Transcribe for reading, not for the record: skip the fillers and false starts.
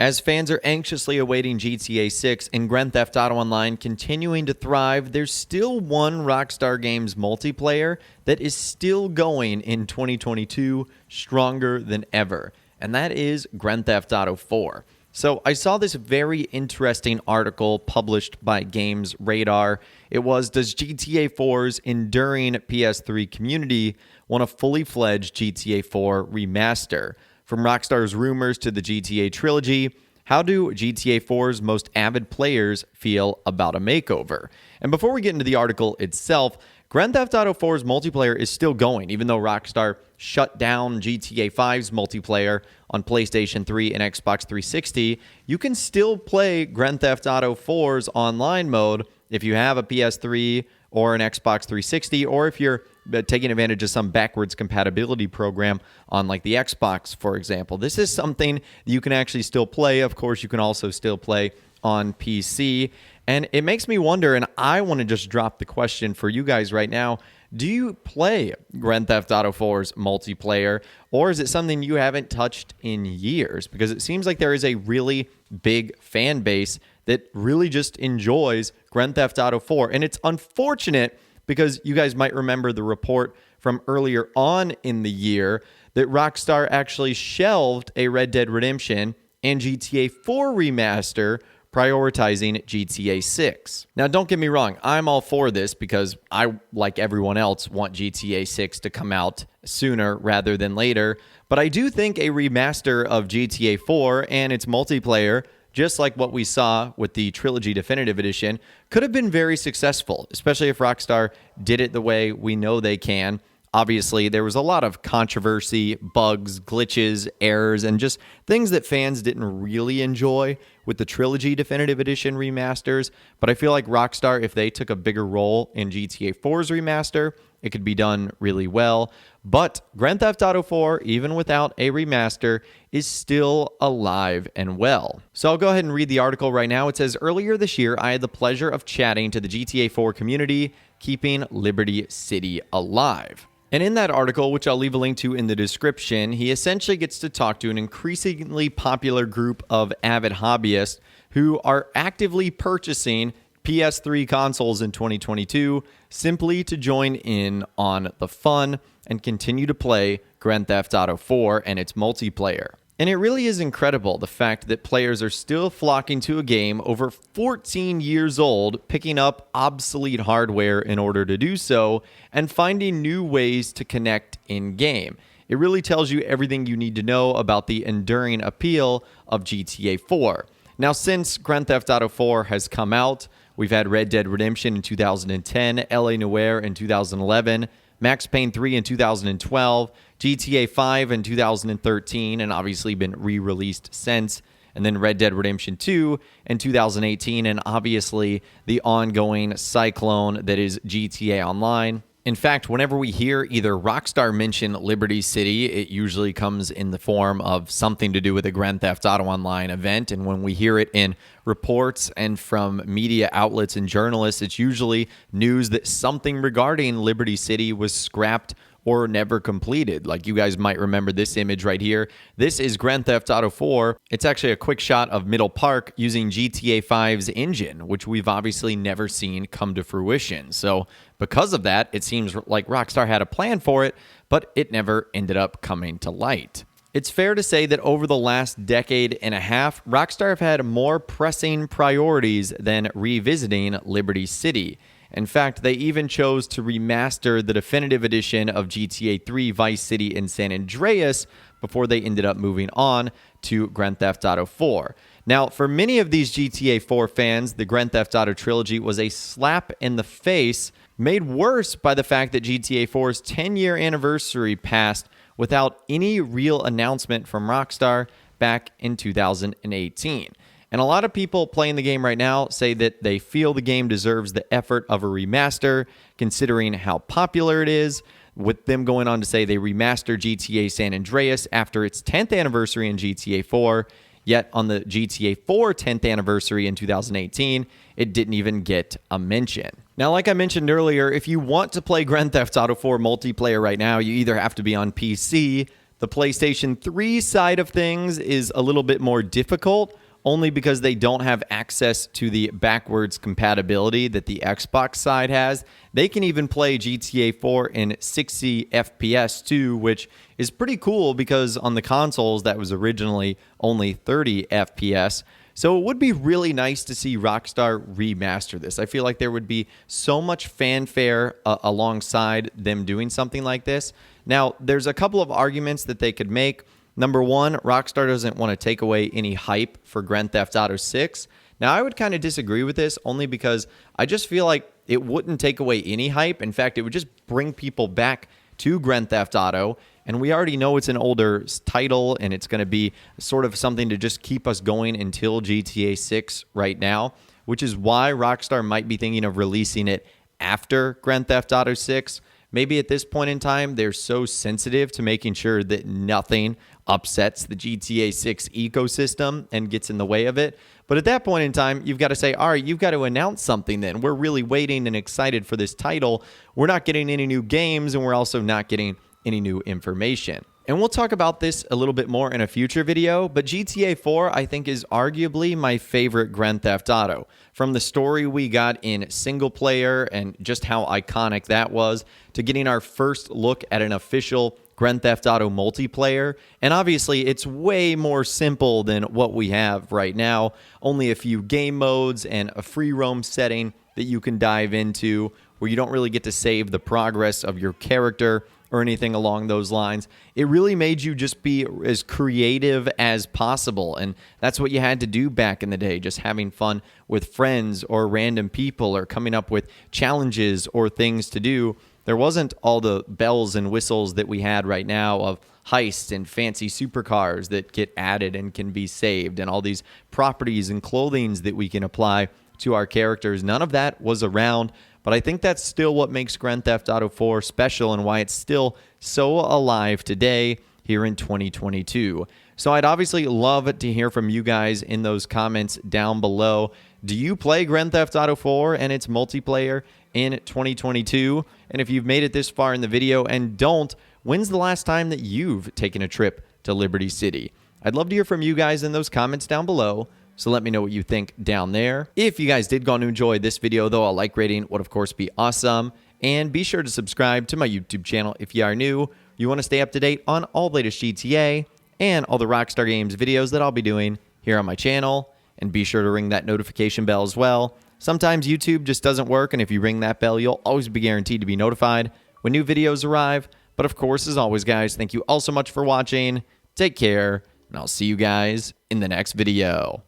As fans are anxiously awaiting GTA 6 and Grand Theft Auto Online continuing to thrive, there's still one Rockstar Games multiplayer that is still going in 2022 stronger than ever, and that is Grand Theft Auto 4. So I saw this very interesting article published by Games Radar. It was, does GTA 4's enduring PS3 community want a fully fledged GTA 4 remaster? From Rockstar's rumors to the GTA trilogy, how do GTA 4's most avid players feel about a makeover? And before we get into the article itself, Grand Theft Auto 4's multiplayer is still going, even though Rockstar shut down GTA 5's multiplayer on PlayStation 3 and Xbox 360. You can still play Grand Theft Auto 4's online mode if you have a PS3 or an Xbox 360, or if you're taking advantage of some backwards compatibility program on like the Xbox, for example. This is something you can actually still play. Of course, you can also still play on PC. And it makes me wonder, and I want to just drop the question for you guys right now. Do you play Grand Theft Auto 4's multiplayer, or is it something you haven't touched in years? Because it seems like there is a really big fan base that really just enjoys Grand Theft Auto 4. And it's unfortunate because you guys might remember the report from earlier on in the year that Rockstar actually shelved a Red Dead Redemption and GTA 4 remaster, prioritizing GTA 6. Now, don't get me wrong, I'm all for this because I, like everyone else, want GTA 6 to come out sooner rather than later. But I do think a remaster of GTA 4 and its multiplayer, just like what we saw with the Trilogy Definitive Edition, could have been very successful, especially if Rockstar did it the way we know they can. Obviously, there was a lot of controversy, bugs, glitches, errors, and just things that fans didn't really enjoy with the Trilogy Definitive Edition remasters. But I feel like Rockstar, if they took a bigger role in GTA 4's remaster, it could be done really well. But Grand Theft Auto 4, even without a remaster, is still alive and well. So I'll go ahead and read the article right now. It says, earlier this year, I had the pleasure of chatting to the GTA 4 community, keeping Liberty City alive. And in that article, which I'll leave a link to in the description, he essentially gets to talk to an increasingly popular group of avid hobbyists who are actively purchasing PS3 consoles in 2022 simply to join in on the fun and continue to play Grand Theft Auto 4 and its multiplayer. And it really is incredible, the fact that players are still flocking to a game over 14 years old, picking up obsolete hardware in order to do so, and finding new ways to connect in-game. It really tells you everything you need to know about the enduring appeal of GTA 4. Now, since Grand Theft Auto 4 has come out, we've had Red Dead Redemption in 2010, LA Noire in 2011, Max Payne 3 in 2012, GTA 5 in 2013, and obviously been re-released since, and then Red Dead Redemption 2 in 2018, and obviously the ongoing cyclone that is GTA Online. In fact, whenever we hear either Rockstar mention Liberty City, it usually comes in the form of something to do with a Grand Theft Auto Online event. And when we hear it in reports and from media outlets and journalists, it's usually news that something regarding Liberty City was scrapped or never completed. Like you guys might remember this image right here. This is Grand Theft Auto 4. It's actually a quick shot of Middle Park using GTA 5's engine, which we've obviously never seen come to fruition. So because of that, it seems like Rockstar had a plan for it, but it never ended up coming to light. It's fair to say that over the last decade and a half, Rockstar have had more pressing priorities than revisiting Liberty City. In fact, they even chose to remaster the definitive edition of GTA 3 Vice City and San Andreas before they ended up moving on to Grand Theft Auto 4. Now, for many of these GTA 4 fans, the Grand Theft Auto trilogy was a slap in the face, made worse by the fact that GTA 4's 10-year anniversary passed without any real announcement from Rockstar back in 2018. And a lot of people playing the game right now say that they feel the game deserves the effort of a remaster, considering how popular it is, with them going on to say they remastered GTA San Andreas after its 10th anniversary in GTA 4, yet on the GTA 4 10th anniversary in 2018, it didn't even get a mention. Now, like I mentioned earlier, if you want to play Grand Theft Auto 4 multiplayer right now, you either have to be on PC, The PlayStation 3 side of things is a little bit more difficult, only because they don't have access to the backwards compatibility that the Xbox side has. They can even play GTA 4 in 60 FPS too, which is pretty cool because on the consoles that was originally only 30 FPS. So it would be really nice to see Rockstar remaster this. I feel like there would be so much fanfare alongside them doing something like this. Now, there's a couple of arguments that they could make. Number one, Rockstar doesn't want to take away any hype for Grand Theft Auto 6. Now, I would kind of disagree with this only because I just feel like it wouldn't take away any hype. In fact, it would just bring people back to Grand Theft Auto. And we already know it's an older title, and it's going to be sort of something to just keep us going until GTA 6 right now, which is why Rockstar might be thinking of releasing it after Grand Theft Auto 6. Maybe at this point in time, they're so sensitive to making sure that nothing upsets the GTA 6 ecosystem and gets in the way of it. But at that point in time, you've got to say, all right, you've got to announce something then. We're really waiting and excited for this title. We're not getting any new games, and we're also not getting any new information. And we'll talk about this a little bit more in a future video, but GTA 4 I think is arguably my favorite Grand Theft Auto. From the story we got in single player and just how iconic that was, to getting our first look at an official Grand Theft Auto multiplayer. And obviously it's way more simple than what we have right now. Only a few game modes and a free roam setting that you can dive into where you don't really get to save the progress of your character or anything along those lines. It really made you just be as creative as possible. And that's what you had to do back in the day, just having fun with friends or random people or coming up with challenges or things to do. There wasn't all the bells and whistles that we had right now of heists and fancy supercars that get added and can be saved and all these properties and clothings that we can apply to our characters. None of that was around. But I think that's still what makes Grand Theft Auto 4 special and why it's still so alive today here in 2022. So I'd obviously love to hear from you guys in those comments down below. Do you play Grand Theft Auto 4 and its multiplayer in 2022? And if you've made it this far in the video and don't, when's the last time that you've taken a trip to Liberty City? I'd love to hear from you guys in those comments down below. So let me know what you think down there. If you guys did go on to enjoy this video, though, a like rating would, of course, be awesome. And be sure to subscribe to my YouTube channel if you are new. You want to stay up to date on all the latest GTA and all the Rockstar Games videos that I'll be doing here on my channel. And be sure to ring that notification bell as well. Sometimes YouTube just doesn't work, and if you ring that bell, you'll always be guaranteed to be notified when new videos arrive. But of course, as always, guys, thank you all so much for watching. Take care, and I'll see you guys in the next video.